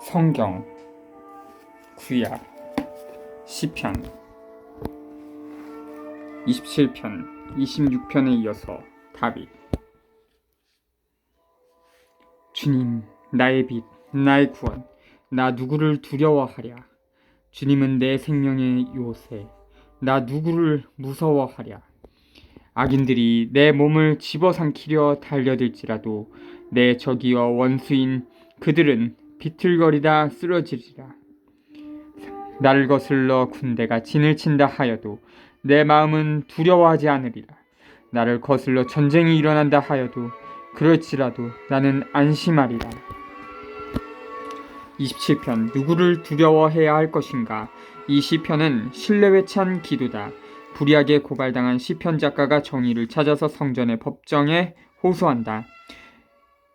성경 구약 시편 27편 26편에 이어서 다윗. 주님, 나의 빛, 나의 구원, 나 누구를 두려워하랴. 주님은 내 생명의 요새, 나 누구를 무서워하랴. 악인들이 내 몸을 집어삼키려 달려들지라도 내 적이여 원수인 그들은 비틀거리다 쓰러지리라. 나를 거슬러 군대가 진을 친다 하여도 내 마음은 두려워하지 않으리라. 나를 거슬러 전쟁이 일어난다 하여도 그럴지라도 나는 안심하리라. 27편 누구를 두려워해야 할 것인가? 이 시편은 신뢰에 찬 기도다. 불의하게 고발당한 시편 작가가 정의를 찾아서 성전의 법정에 호소한다.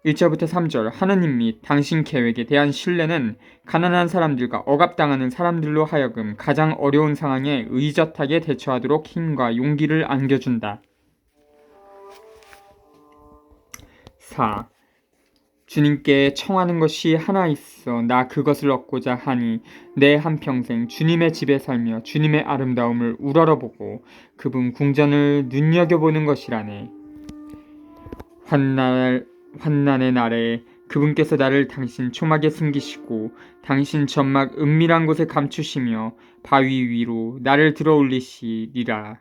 1절부터 3절 하느님 및 당신 계획에 대한 신뢰는 가난한 사람들과 억압당하는 사람들로 하여금 가장 어려운 상황에 의젓하게 대처하도록 힘과 용기를 안겨준다. 4. 주님께 청하는 것이 하나 있어 나 그것을 얻고자 하니 내 한평생 주님의 집에 살며 주님의 아름다움을 우러러보고 그분 궁전을 눈여겨보는 것이라네. 환난의 날에 그분께서 나를 당신 초막에 숨기시고 당신 점막 은밀한 곳에 감추시며 바위 위로 나를 들어 올리시리라.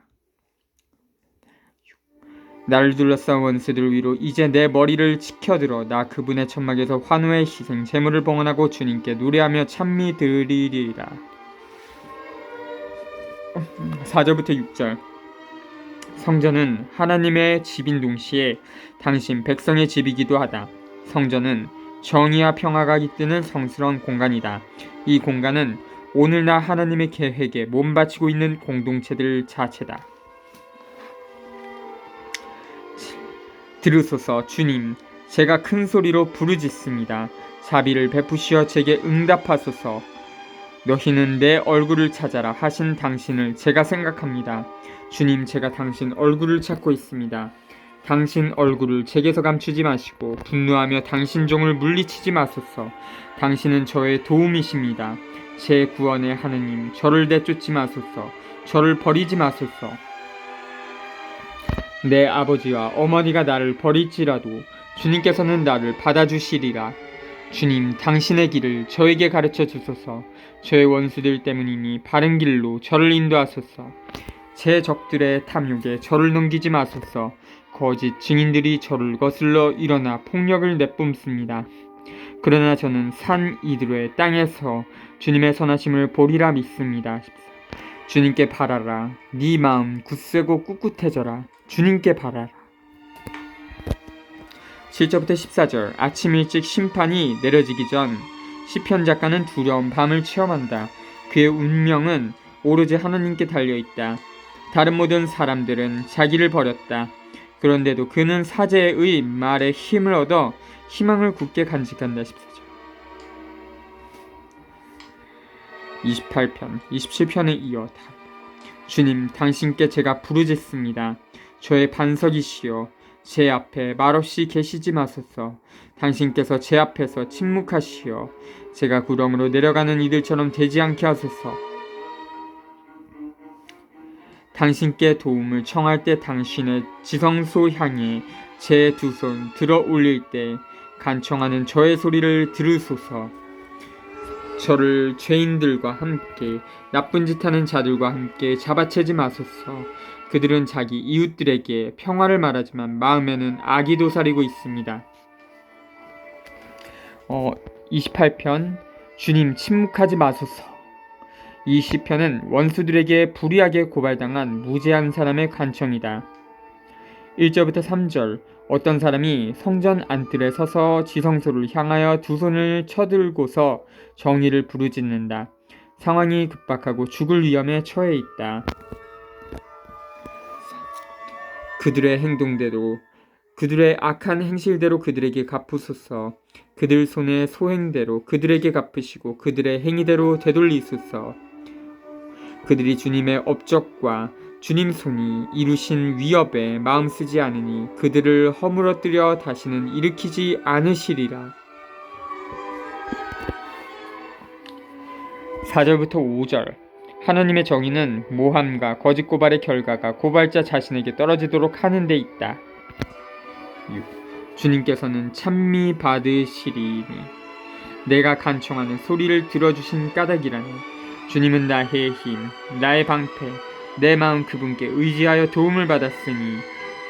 나를 둘러싼 원수들 위로 이제 내 머리를 치켜들어 나 그분의 천막에서 환호의 희생 제물을 봉헌하고 주님께 노래하며 찬미 드리리라. 4절부터 6절 성전은 하나님의 집인 동시에 당신 백성의 집이기도 하다. 성전은 정의와 평화가 깃드는 성스러운 공간이다. 이 공간은 오늘날 하나님의 계획에 몸바치고 있는 공동체들 자체다. 들으소서 주님, 제가 큰 소리로 부르짖습니다. 자비를 베푸시어 제게 응답하소서. 너희는 내 얼굴을 찾아라 하신 당신을 제가 생각합니다. 주님, 제가 당신 얼굴을 찾고 있습니다. 당신 얼굴을 제게서 감추지 마시고 분노하며 당신 종을 물리치지 마소서. 당신은 저의 도움이십니다. 제 구원의 하느님, 저를 내쫓지 마소서. 저를 버리지 마소서. 내 아버지와 어머니가 나를 버릴지라도 주님께서는 나를 받아주시리라. 주님, 당신의 길을 저에게 가르쳐 주소서. 저의 원수들 때문이니 바른 길로 저를 인도하소서. 제 적들의 탐욕에 저를 넘기지 마소서. 거짓 증인들이 저를 거슬러 일어나 폭력을 내뿜습니다. 그러나 저는 산 이들의 땅에서 주님의 선하심을 보리라 믿습니다. 주님께 바라라. 네 마음 굳세고 꿋꿋해져라. 주님께 바라라. 7절부터 14절 아침 일찍 심판이 내려지기 전 시편 작가는 두려운 밤을 체험한다. 그의 운명은 오로지 하나님께 달려있다. 다른 모든 사람들은 자기를 버렸다. 그런데도 그는 사제의 말에 힘을 얻어 희망을 굳게 간직한다. 14절 28편 27편에 이어 주님, 당신께 제가 부르짖습니다. 저의 반석이시여 제 앞에 말없이 계시지 마소서. 당신께서 제 앞에서 침묵하시어 제가 구렁으로 내려가는 이들처럼 되지 않게 하소서. 당신께 도움을 청할 때 당신의 지성소 향해 제 두 손 들어 올릴 때 간청하는 저의 소리를 들으소서. 저를 죄인들과 함께 나쁜 짓 하는 자들과 함께 잡아채지 마소서. 그들은 자기 이웃들에게 평화를 말하지만 마음에는 악이 도사리고 있습니다. 28편 주님 침묵하지 마소서. 이 시편은 원수들에게 불의하게 고발당한 무죄한 사람의 간청이다. 1절부터 3절 어떤 사람이 성전 안뜰에 서서 지성소를 향하여 두 손을 쳐들고서 정의를 부르짖는다. 상황이 급박하고 죽을 위험에 처해 있다. 그들의 행동대로 그들의 악한 행실대로 그들에게 갚으소서. 그들 손의 소행대로 그들에게 갚으시고 그들의 행위대로 되돌리소서. 그들이 주님의 업적과 주님 손이 이루신 위협에 마음 쓰지 않으니 그들을 허물어뜨려 다시는 일으키지 않으시리라. 4절부터 5절. 하나님의 정의는 모함과 거짓 고발의 결과가 고발자 자신에게 떨어지도록 하는 데 있다. 6. 주님께서는 찬미 받으시리니 내가 간청하는 소리를 들어주신 까닭이라니. 주님은 나의 힘, 나의 방패, 내 마음 그분께 의지하여 도움을 받았으니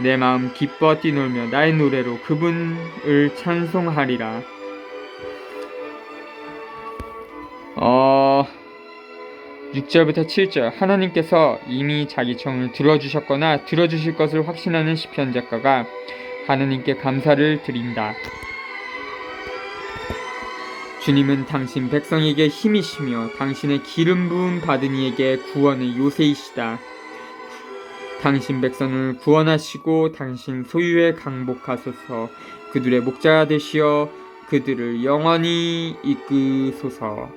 내 마음 기뻐 뛰놀며 나의 노래로 그분을 찬송하리라. 6절부터 7절. 하나님께서 이미 자기 청을 들어주셨거나 들어주실 것을 확신하는 시편 작가가 하나님께 감사를 드린다. 주님은 당신 백성에게 힘이시며 당신의 기름 부음 받은 이에게 구원의 요새이시다. 당신 백성을 구원하시고 당신 소유에 강복하소서. 그들의 목자가 되시어 그들을 영원히 이끄소서.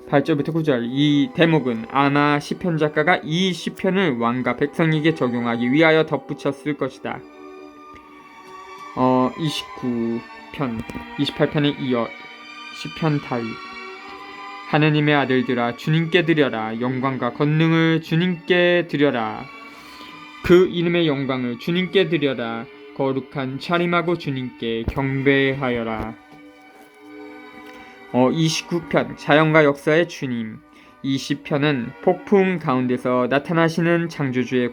8절부터 9절. 이 대목은 아마 시편 작가가 이 시편을 왕과 백성에게 적용하기 위하여 덧붙였을 것이다. 29편, 28편에 이어 시편 다윗. 하느님의 아들들아 주님께 드려라. 영광과 권능을 주님께 드려라. 그 이름의 영광을 주님께 드려라. 거룩한 차림하고 주님께 경배하여라. 29편 자연과 역사의 주님. 이 시편은 폭풍 가운데서 나타나시는 창조주의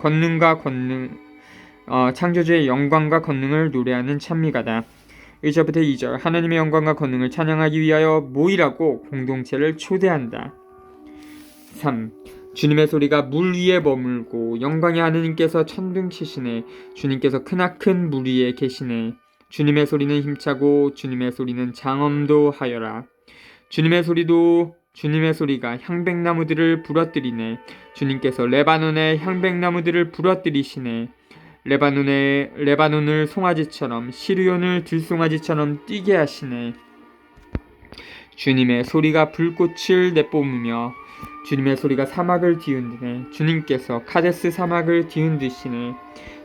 창조주의 영광과 권능을 노래하는 찬미가다. 1절부터 2절. 하나님의 영광과 권능을 찬양하기 위하여 모이라고 공동체를 초대한다. 3. 주님의 소리가 물 위에 머물고 영광의 하느님께서 천둥 치시네. 주님께서 크나큰 물 위에 계시네. 주님의 소리는 힘차고 주님의 소리는 장엄도 하여라. 주님의 소리가 향백나무들을 부러뜨리네. 주님께서 레바논의 향백나무들을 부러뜨리시네. 레바논을 송아지처럼 시르온을 들송아지처럼 뛰게 하시네. 주님의 소리가 불꽃을 내뿜으며 주님의 소리가 사막을 뒤흔드네. 주님께서 카데스 사막을 뒤흔드시네.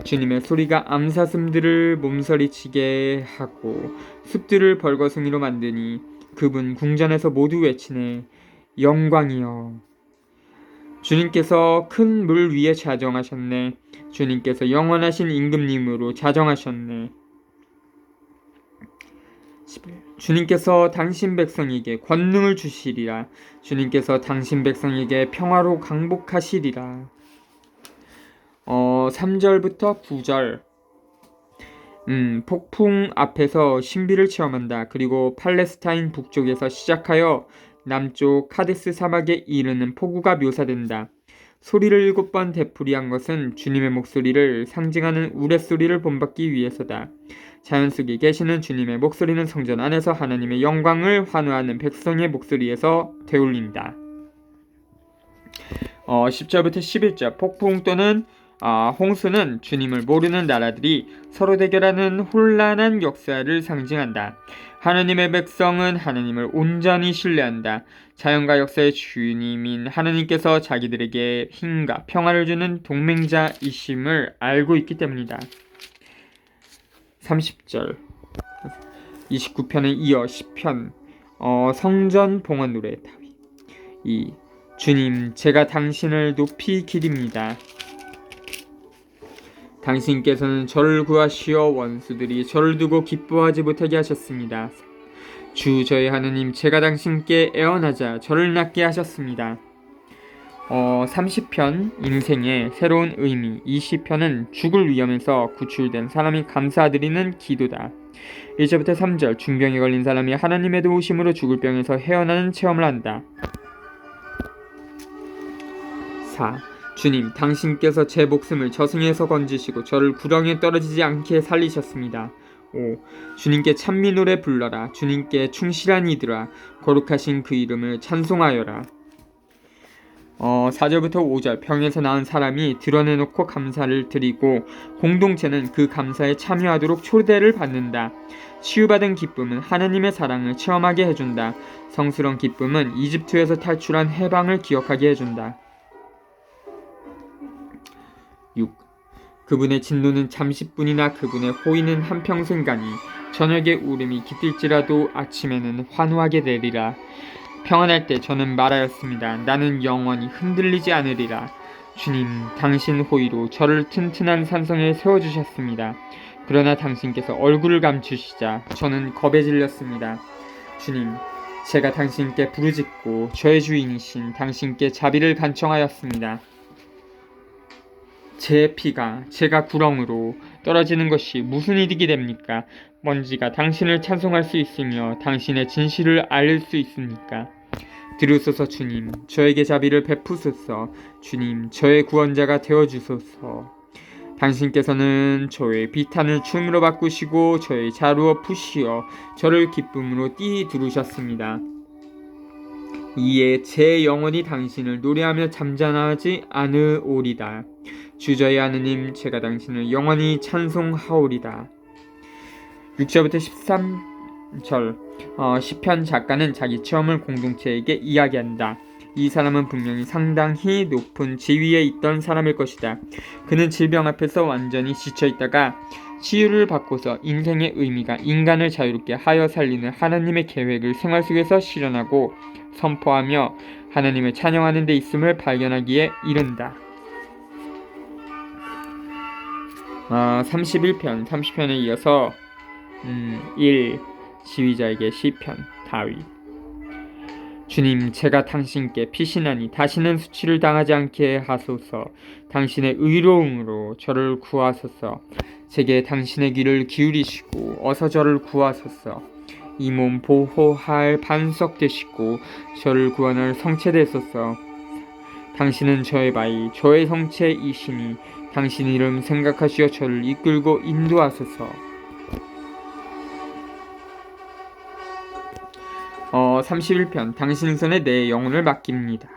주님의 소리가 암사슴들을 몸서리치게 하고 숲들을 벌거숭이로 만드니 그분 궁전에서 모두 외치네. 영광이여. 주님께서 큰 물 위에 자정하셨네. 주님께서 영원하신 임금님으로 자정하셨네. 11. 주님께서 당신 백성에게 권능을 주시리라. 주님께서 당신 백성에게 평화로 강복하시리라. 3절부터 9절. 폭풍 앞에서 신비를 체험한다. 그리고 팔레스타인 북쪽에서 시작하여 남쪽 카데스 사막에 이르는 폭우가 묘사된다. 소리를 7번 되풀이한 것은 주님의 목소리를 상징하는 우레소리를 본받기 위해서다. 자연 속에 계시는 주님의 목소리는 성전 안에서 하나님의 영광을 환호하는 백성의 목소리에서 되울린다. 10절부터 11절. 폭풍 또는 홍수는 주님을 모르는 나라들이 서로 대결하는 혼란한 역사를 상징한다. 하나님의 백성은 하나님을 온전히 신뢰한다. 자연과 역사의 주님인 하나님께서 자기들에게 힘과 평화를 주는 동맹자이심을 알고 있기 때문이다. 30절. 29편에 이어 10편 성전 봉헌 노래 다윗. 2. 주님, 제가 당신을 높이 기립니다. 당신께서는 저를 구하시어 원수들이 저를 두고 기뻐하지 못하게 하셨습니다. 주 저의 하느님, 제가 당신께 애원하자 저를 낫게 하셨습니다. 30편 인생의 새로운 의미. 이 시편은 죽을 위험에서 구출된 사람이 감사드리는 기도다. 1절부터 3절. 중병에 걸린 사람이 하나님의 도우심으로 죽을 병에서 헤어나는 체험을 한다. 4. 주님, 당신께서 제 목숨을 저승에서 건지시고 저를 구렁이에 떨어지지 않게 살리셨습니다. 5. 주님께 찬미 노래 불러라. 주님께 충실한 이들아, 거룩하신 그 이름을 찬송하여라. 4절부터 5절. 병에서 나은 사람이 드러내놓고 감사를 드리고 공동체는 그 감사에 참여하도록 초대를 받는다. 치유받은 기쁨은 하나님의 사랑을 체험하게 해준다. 성스러운 기쁨은 이집트에서 탈출한 해방을 기억하게 해준다. 6. 그분의 진노는 잠시뿐이나 그분의 호의는 한평생 가니 저녁에 울음이 깃들지라도 아침에는 환호하게 되리라. 평안할 때 저는 말하였습니다. 나는 영원히 흔들리지 않으리라. 주님, 당신 호의로 저를 튼튼한 산성에 세워주셨습니다. 그러나 당신께서 얼굴을 감추시자 저는 겁에 질렸습니다. 주님, 제가 당신께 부르짖고 저의 주인이신 당신께 자비를 간청하였습니다. 제 피가 제가 구렁으로 떨어지는 것이 무슨 이득이 됩니까? 먼지가 당신을 찬송할 수 있으며 당신의 진실을 알 수 있습니까? 들으소서 주님, 저에게 자비를 베푸소서. 주님, 저의 구원자가 되어주소서. 당신께서는 저의 비탄을 춤으로 바꾸시고 저의 자루어 푸시어 저를 기쁨으로 띠 두르셨습니다. 이에 제 영혼이 당신을 노래하며 잠잠하지 않으오리다. 주 저희 하느님, 제가 당신을 영원히 찬송하오리다. 6절부터 13절. 시편 작가는 자기 체험을 공동체에게 이야기한다. 이 사람은 분명히 상당히 높은 지위에 있던 사람일 것이다. 그는 질병 앞에서 완전히 지쳐있다가 치유를 받고서 인생의 의미가 인간을 자유롭게 하여 살리는 하나님의 계획을 생활 속에서 실현하고 선포하며 하나님을 찬양하는 데 있음을 발견하기에 이른다. 31편, 30편에 이어서 1. 지휘자에게 시편, 다윗. 주님, 제가 당신께 피신하니 다시는 수치를 당하지 않게 하소서. 당신의 의로움으로 저를 구하소서. 제게 당신의 귀를 기울이시고 어서 저를 구하소서. 이 몸 보호할 반석 되시고 저를 구원할 성체 되소서. 당신은 저의 바위, 저의 성체이시니 당신 이름 생각하시어 저를 이끌고 인도하소서. 31편, 당신 손에 내 영혼을 맡깁니다.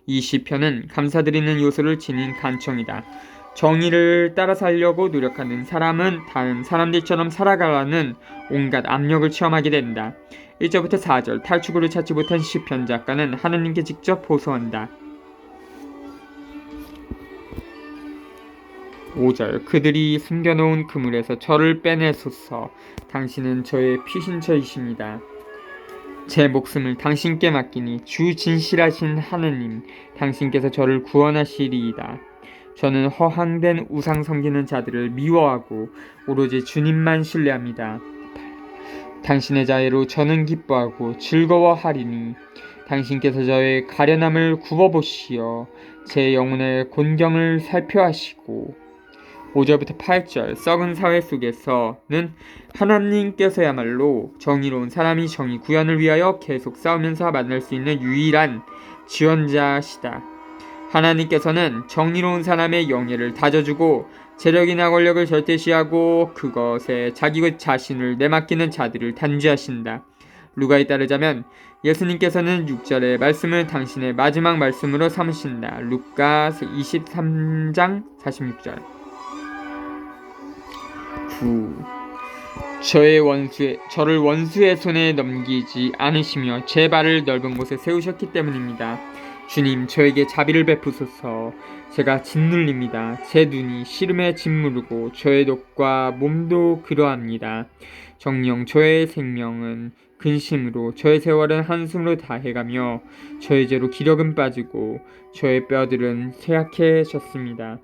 이 시편은 감사드리는 요소를 지닌 간청이다. 정의를 따라 살려고 노력하는 사람은 다른 사람들처럼 살아가라는 온갖 압력을 체험하게 된다. 1절부터 4절, 탈출구를 찾지 못한 시편 작가는 하느님께 직접 호소한다. 5절, 그들이 숨겨놓은 그물에서 저를 빼내소서. 당신은 저의 피신처이십니다. 제 목숨을 당신께 맡기니 주 진실하신 하느님, 당신께서 저를 구원하시리이다. 저는 허황된 우상 섬기는 자들을 미워하고 오로지 주님만 신뢰합니다. 당신의 자애로 저는 기뻐하고 즐거워하리니 당신께서 저의 가련함을 굽어보시어 제 영혼의 곤경을 살펴하시고. 5절부터 8절, 썩은 사회 속에서는 하나님께서야말로 정의로운 사람이 정의 구현을 위하여 계속 싸우면서 만날 수 있는 유일한 지원자시다. 하나님께서는 정의로운 사람의 영예를 다져주고 재력이나 권력을 절대시하고 그것에 자기 자신을 내맡기는 자들을 단죄하신다. 루가에 따르자면 예수님께서는 6절의 말씀을 당신의 마지막 말씀으로 삼으신다. 루가 23장 46절. 9. 저를 원수의 손에 넘기지 않으시며 제 발을 넓은 곳에 세우셨기 때문입니다. 주님, 저에게 자비를 베푸소서. 제가 짓눌립니다. 제 눈이 시름에 짓무르고 저의 돛과 몸도 그러합니다. 정녕 저의 생명은 근심으로 저의 세월은 한숨으로 다해가며 저의 죄로 기력은 빠지고 저의 뼈들은 쇠약해졌습니다.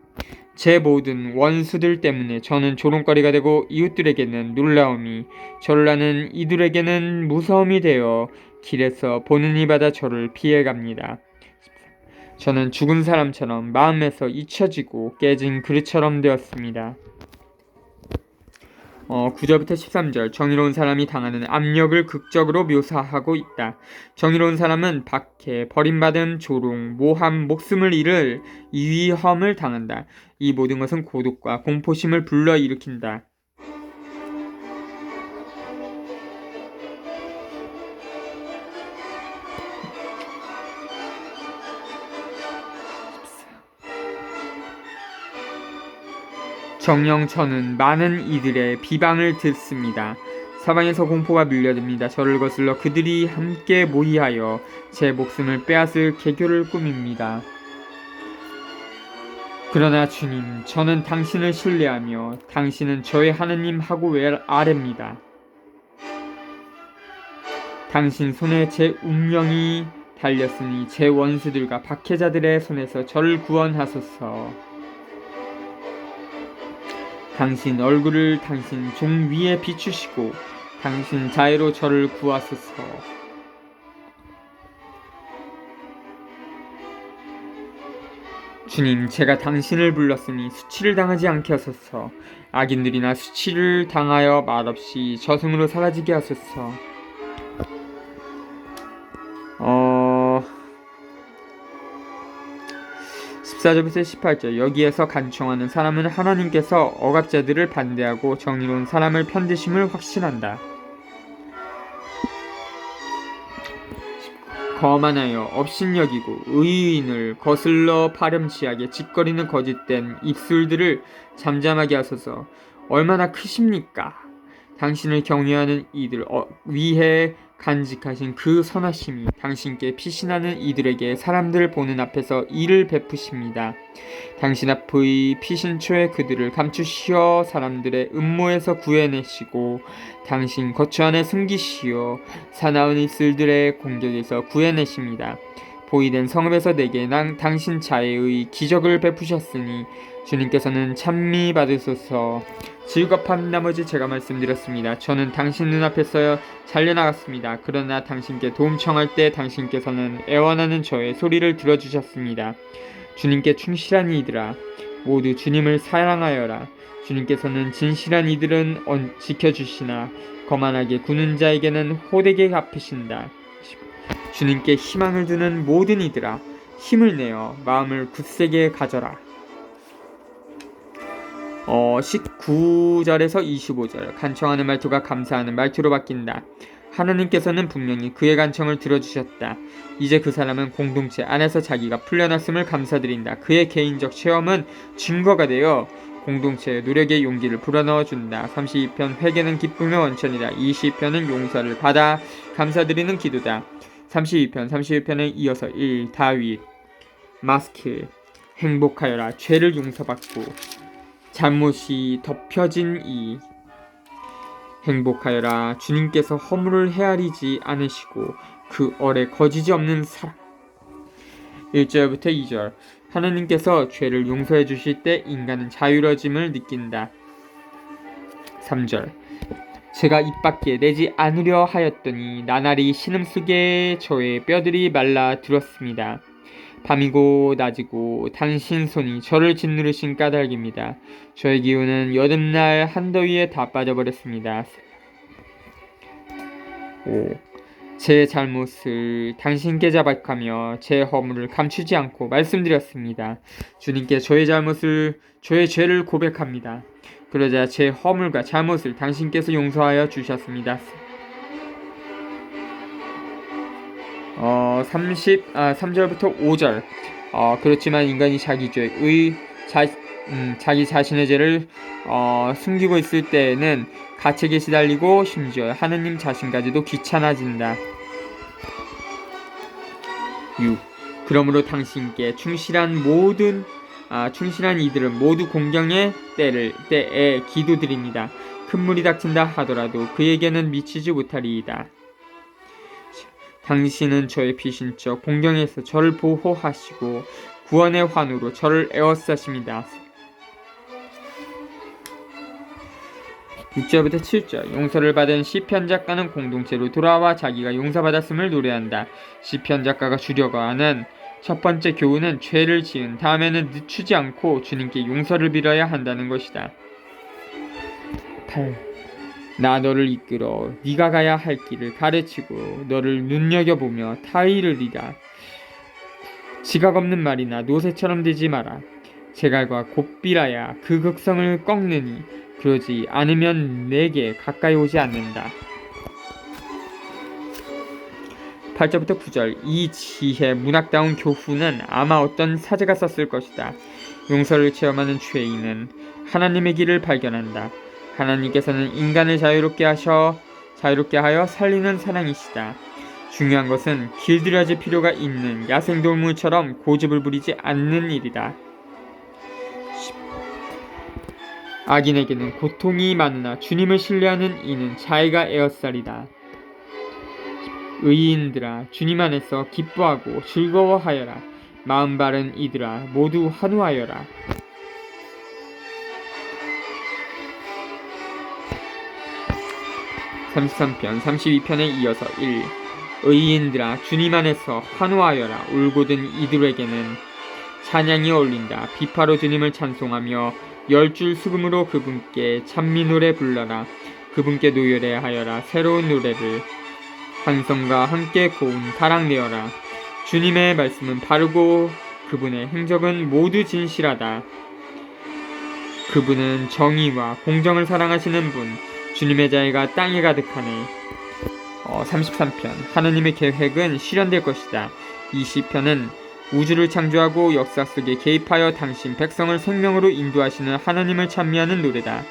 제 모든 원수들 때문에 저는 조롱거리가 되고 이웃들에게는 놀라움이, 저를 아는 이들에게는 무서움이 되어 길에서 보는 이마다 저를 피해갑니다. 저는 죽은 사람처럼 마음에서 잊혀지고 깨진 그릇처럼 되었습니다. 9절부터 13절, 정의로운 사람이 당하는 압력을 극적으로 묘사하고 있다. 정의로운 사람은 박해, 버림받음, 조롱, 모함, 목숨을 잃을 위험을 당한다. 이 모든 것은 고독과 공포심을 불러일으킨다. 정녕 저는 많은 이들의 비방을 듣습니다. 사방에서 공포가 밀려듭니다. 저를 거슬러 그들이 함께 모의하여 제 목숨을 빼앗을 계교를 꾸밉니다. 그러나 주님, 저는 당신을 신뢰하며 당신은 저의 하느님 하고 아뢰입니다. 당신 손에 제 운명이 달렸으니 제 원수들과 박해자들의 손에서 저를 구원하소서. 당신 얼굴을 당신 종 위에 비추시고 당신 자애로 저를 구하소서. 주님, 제가 당신을 불렀으니 수치를 당하지 않게 하소서. 악인들이나 수치를 당하여 말없이 저승으로 사라지게 하소서. 14절부터 18절. 여기에서 간청하는 사람은 하나님께서 억압자들을 반대하고 정의로운 사람을 편드심을 확신한다. 거만하여 업신여기고 의인을 거슬러 파렴치하게 짓거리는 거짓된 입술들을 잠잠하게 하소서. 얼마나 크십니까? 당신을 경외하는 이들 위해 간직하신 그 선하심이 당신께 피신하는 이들에게 사람들 보는 앞에서 이를 베푸십니다. 당신 앞의 피신초에 그들을 감추시어 사람들의 음모에서 구해내시고 당신 거처 안에 숨기시어 사나운 입술들의 공격에서 구해내십니다. 보이된 성읍에서 내게 당신 자애의 기적을 베푸셨으니 주님께서는 찬미 받으소서. 즐겁함 나머지 제가 말씀드렸습니다. 저는 당신 눈앞에서 잘려나갔습니다. 그러나 당신께 도움 청할 때 당신께서는 애원하는 저의 소리를 들어주셨습니다. 주님께 충실한 이들아, 모두 주님을 사랑하여라. 주님께서는 진실한 이들은 지켜주시나 거만하게 구는 자에게는 호되게 갚으신다. 주님께 희망을 두는 모든 이들아, 힘을 내어 마음을 굳세게 가져라. 19절에서 25절. 간청하는 말투가 감사하는 말투로 바뀐다. 하나님께서는 분명히 그의 간청을 들어주셨다. 이제 그 사람은 공동체 안에서 자기가 풀려났음을 감사드린다. 그의 개인적 체험은 증거가 되어 공동체의 노력에 용기를 불어넣어준다. 32편 회개는 기쁨의 원천이다. 20편은 용서를 받아 감사드리는 기도다. 32편에 이어서 1. 다윗 마스크 행복하여라. 죄를 용서받고 잘못이 덮여진 이 행복하여라. 주님께서 허물을 헤아리지 않으시고 그 얼에 거지지 없는 사랑. 1절부터 2절. 하나님께서 죄를 용서해 주실 때 인간은 자유로워짐을 느낀다. 3절. 제가 입 밖에 내지 않으려 하였더니 나날이 신음속에 저의 뼈들이 말라 들었습니다. 밤이고 낮이고 당신 손이 저를 짓누르신 까닭입니다. 저의 기운은 여름날 한더위에 다 빠져버렸습니다. 5. 제 잘못을 당신께 자박하며 제 허물을 감추지 않고 말씀드렸습니다. 주님께 저의 죄를 고백합니다. 그러자 제 허물과 잘못을 당신께서 용서하여 주셨습니다. 3절부터 5절. 그렇지만 인간이 자기 자신의 죄를 숨기고 있을 때에는 가책에 시달리고 심지어 하느님 자신까지도 귀찮아진다. 6. 그러므로 당신께 충실한 이들은 모두 공경의 때에 기도드립니다. 큰 물이 닥친다 하더라도 그에게는 미치지 못하리이다. 당신은 저의 피신처 공경에서 저를 보호하시고 구원의 환호로 저를 에워싸십니다. 6절부터 7절. 용서를 받은 시편 작가는 공동체로 돌아와 자기가 용서받았음을 노래한다. 시편 작가가 주려고 하는 첫 번째 교훈은 죄를 지은 다음에는 늦추지 않고 주님께 용서를 빌어야 한다는 것이다. 8. 나 너를 이끌어 네가 가야 할 길을 가르치고 너를 눈여겨보며 타이르리라. 지각 없는 말이나 노새처럼 되지 마라. 제갈과 곱비라야 그 극성을 꺾느니 그러지 않으면 내게 가까이 오지 않는다. 8절부터 9절. 이 지혜 문학다운 교훈은 아마 어떤 사제가 썼을 것이다. 용서를 체험하는 죄인은 하나님의 길을 발견한다. 하나님께서는 인간을 자유롭게 하여 살리는 사랑이시다. 중요한 것은 길들여질 필요가 있는 야생동물처럼 고집을 부리지 않는 일이다. 악인에게는 고통이 많으나 주님을 신뢰하는 이는 자애가 에어쌀이다. 의인들아 주님 안에서 기뻐하고 즐거워하여라. 마음 바른 이들아 모두 환호하여라. 33편 32편에 이어서 1. 의인들아 주님 안에서 환호하여라. 울고든 이들에게는 찬양이 어울린다. 비파로 주님을 찬송하며 10줄 수금으로 그분께 찬미 노래 불러라. 그분께 노래하여라. 새로운 노래를 환성과 함께 고운 가락 내어라. 주님의 말씀은 바르고 그분의 행적은 모두 진실하다. 그분은 정의와 공정을 사랑하시는 분. 주님의 자애가 땅에 가득하네. 33편 하나님의 계획은 실현될 것이다. 20편은 우주를 창조하고 역사 속에 개입하여 당신 백성을 생명으로 인도하시는 하나님을 찬미하는 노래다.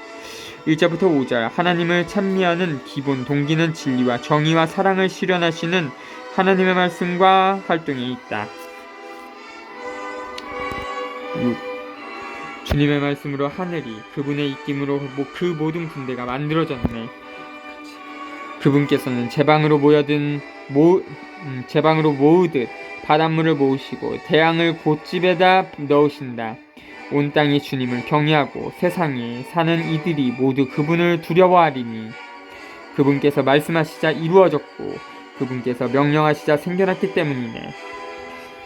1절부터 5절 하나님을 찬미하는 기본 동기는 진리와 정의와 사랑을 실현하시는 하나님의 말씀과 활동에 있다. 6. 주님의 말씀으로 하늘이 그분의 입김으로 그 모든 군대가 만들어졌네. 그분께서는 제방으로 모으듯 바닷물을 모으시고 태양을 곧집에다 넣으신다. 온 땅이 주님을 경외하고 세상에 사는 이들이 모두 그분을 두려워하리니 그분께서 말씀하시자 이루어졌고 그분께서 명령하시자 생겨났기 때문이네.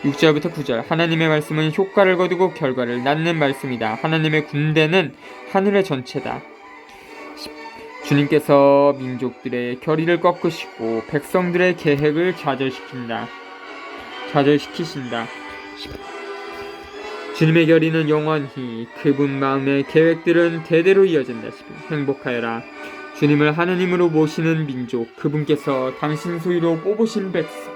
6절부터 9절 하나님의 말씀은 효과를 거두고 결과를 낳는 말씀이다. 하나님의 군대는 하늘의 전체다. 주님께서 민족들의 결의를 꺾으시고 백성들의 계획을 좌절시키신다. 주님의 결의는 영원히 그분 마음의 계획들은 대대로 이어진다. 행복하여라. 주님을 하느님으로 모시는 민족 그분께서 당신 소유로 뽑으신 백성.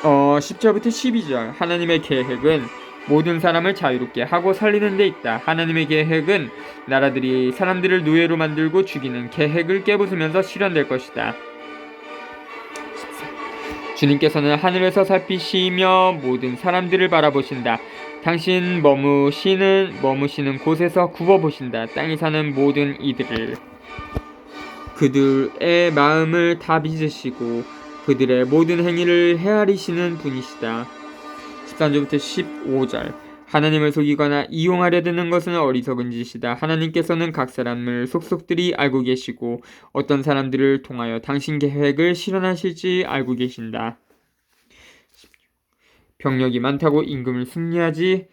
10절부터 12절 하나님의 계획은 모든 사람을 자유롭게 하고 살리는 데 있다. 하나님의 계획은 나라들이 사람들을 노예로 만들고 죽이는 계획을 깨부수면서 실현될 것이다. 14. 주님께서는 하늘에서 살피시며 모든 사람들을 바라보신다. 당신 머무시는 곳에서 굽어보신다. 땅에 사는 모든 이들을 그들의 마음을 다 빚으시고 그들의 모든 행위를 헤아리시는 분이시다. 13절부터 15절 하나님을 속이거나 이용하려 드는 것은 어리석은 짓이다. 하나님께서는 각 사람을 속속들이 알고 계시고 어떤 사람들을 통하여 당신 계획을 실현하실지 알고 계신다. 병력이 많다고 임금이 승리하지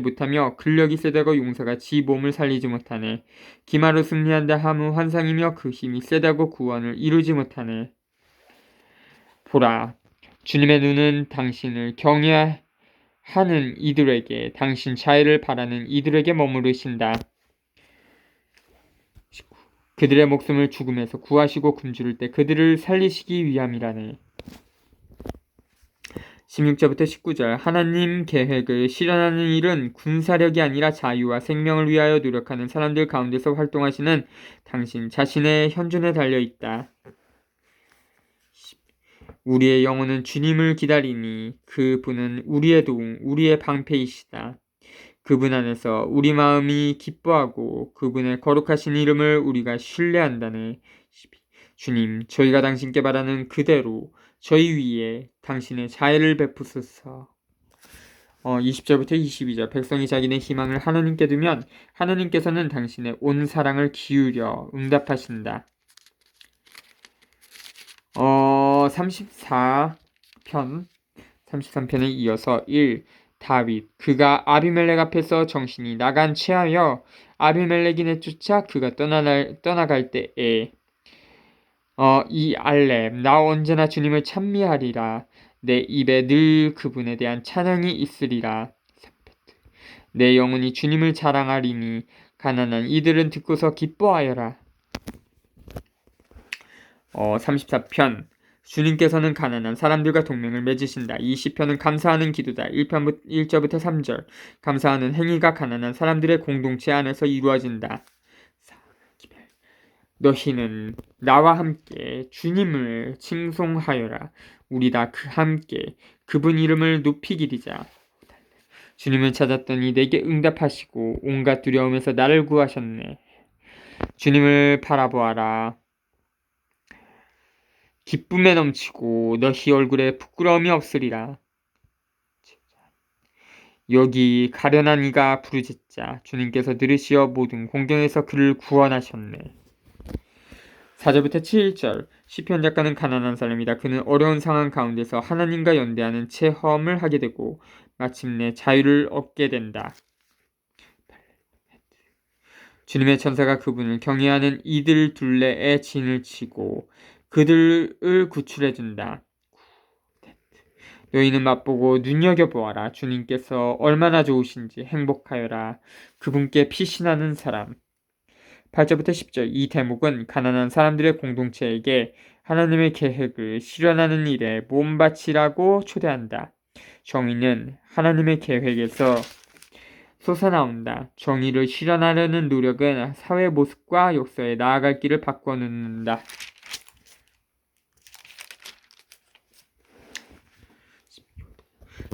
못하며 근력이 세다고 용사가 지 몸을 살리지 못하네. 기마로 승리한다 함은 환상이며 그 힘이 세다고 구원을 이루지 못하네. 보라, 주님의 눈은 당신을 경외하는 이들에게 당신 자애를 바라는 이들에게 머무르신다. 그들의 목숨을 죽음에서 구하시고 굶주릴 때 그들을 살리시기 위함이라네. 16절부터 19절 하나님 계획을 실현하는 일은 군사력이 아니라 자유와 생명을 위하여 노력하는 사람들 가운데서 활동하시는 당신 자신의 현존에 달려있다. 우리의 영혼은 주님을 기다리니 그분은 우리의 도움, 우리의 방패이시다. 그분 안에서 우리 마음이 기뻐하고 그분의 거룩하신 이름을 우리가 신뢰한다네. 주님, 저희가 당신께 바라는 그대로 저희 위에 당신의 자애를 베푸소서. 20절부터 22절 백성이 자기네 희망을 하나님께 두면 하나님께서는 당신의 온 사랑을 기울여 응답하신다. 33편에 이어서 1. 다윗 그가 아비멜렉 앞에서 정신이 나간 채하여 아비멜렉이 내쫓아 그가 떠나갈 때에 이 알렙 나 언제나 주님을 찬미하리라. 내 입에 늘 그분에 대한 찬양이 있으리라. 내 영혼이 주님을 자랑하리니 가난한 이들은 듣고서 기뻐하여라. 34편 주님께서는 가난한 사람들과 동맹을 맺으신다. 20편은 감사하는 기도다. 1절부터 3절 감사하는 행위가 가난한 사람들의 공동체 안에서 이루어진다. 너희는 나와 함께 주님을 칭송하여라. 우리 다 함께 그분 이름을 높이 기리자. 주님을 찾았더니 내게 응답하시고 온갖 두려움에서 나를 구하셨네. 주님을 바라보아라. 기쁨에 넘치고 너희 얼굴에 부끄러움이 없으리라. 여기 가련한 이가 부르짖자 주님께서 들으시어 모든 공경에서 그를 구원하셨네. 4절부터 7절. 시편 작가는 가난한 사람이다. 그는 어려운 상황 가운데서 하나님과 연대하는 체험을 하게 되고 마침내 자유를 얻게 된다. 주님의 천사가 그분을 경외하는 이들 둘레에 진을 치고 그들을 구출해준다. 너희는 맛보고 눈여겨보아라. 주님께서 얼마나 좋으신지 행복하여라. 그분께 피신하는 사람. 8절부터 10절. 이 대목은 가난한 사람들의 공동체에게 하나님의 계획을 실현하는 일에 몸바치라고 초대한다. 정의는 하나님의 계획에서 솟아나온다. 정의를 실현하려는 노력은 사회 모습과 역사에 나아갈 길을 바꿔놓는다.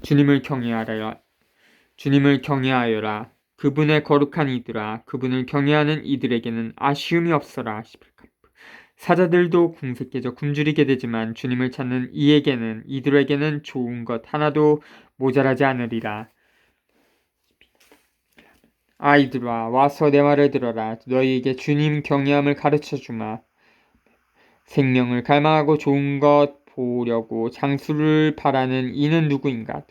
주님을 경외하여라. 그분의 거룩한 이들아. 그분을 경외하는 이들에게는 아쉬움이 없어라. 사자들도 궁색해져 굶주리게 되지만 주님을 찾는 이들에게는 좋은 것 하나도 모자라지 않으리라. 아이들아, 와서 내 말을 들어라. 너희에게 주님 경외함을 가르쳐주마. 생명을 갈망하고 좋은 것 보려고 장수를 바라는 이는 누구인가?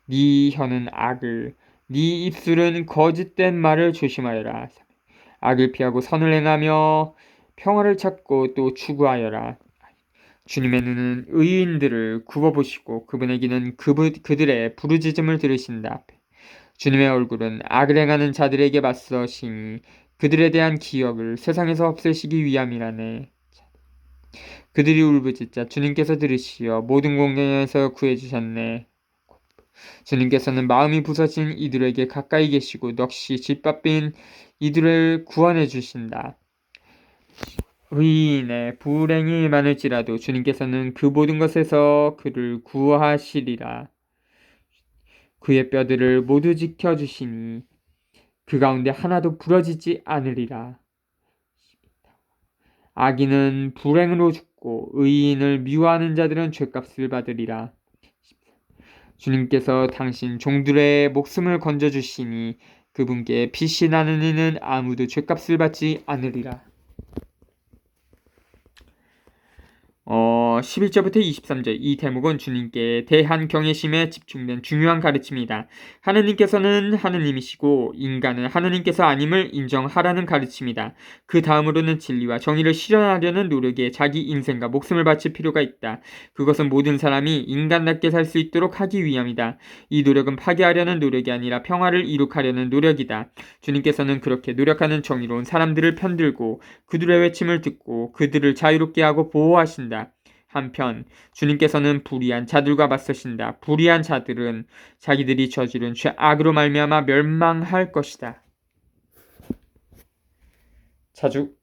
네 혀는 악을, 네 입술은 거짓된 말을 조심하여라. 악을 피하고 선을 행하며 평화를 찾고 또 추구하여라. 주님의 눈은 의인들을 굽어보시고 그분의 귀는 그들의 부르짖음을 들으신다. 주님의 얼굴은 악을 행하는 자들에게 맞서시니 그들에 대한 기억을 세상에서 없애시기 위함이라네. 그들이 울부짖자 주님께서 들으시어 모든 공경에서 구해주셨네. 주님께서는 마음이 부서진 이들에게 가까이 계시고 넋이 짓밟힌 이들을 구원해 주신다. 의인의 불행이 많을지라도 주님께서는 그 모든 것에서 그를 구하시리라. 그의 뼈들을 모두 지켜주시니 그 가운데 하나도 부러지지 않으리라. 악인은 불행으로 죽고 의인을 미워하는 자들은 죗값을 받으리라. 주님께서 당신 종들의 목숨을 건져주시니 그분께 피신하는 이는 아무도 죗값을 받지 않으리라. 11절부터 23절. 이 대목은 주님께 대한 경외심에 집중된 중요한 가르침이다. 하느님께서는 하느님이시고 인간은 하느님께서 아님을 인정하라는 가르침이다. 그 다음으로는 진리와 정의를 실현하려는 노력에 자기 인생과 목숨을 바칠 필요가 있다. 그것은 모든 사람이 인간답게 살 수 있도록 하기 위함이다. 이 노력은 파괴하려는 노력이 아니라 평화를 이룩하려는 노력이다. 주님께서는 그렇게 노력하는 정의로운 사람들을 편들고 그들의 외침을 듣고 그들을 자유롭게 하고 보호하신다. 한편 주님께서는 불의한 자들과 맞서신다. 불의한 자들은 자기들이 저지른 악으로 말미암아 멸망할 것이다. 자주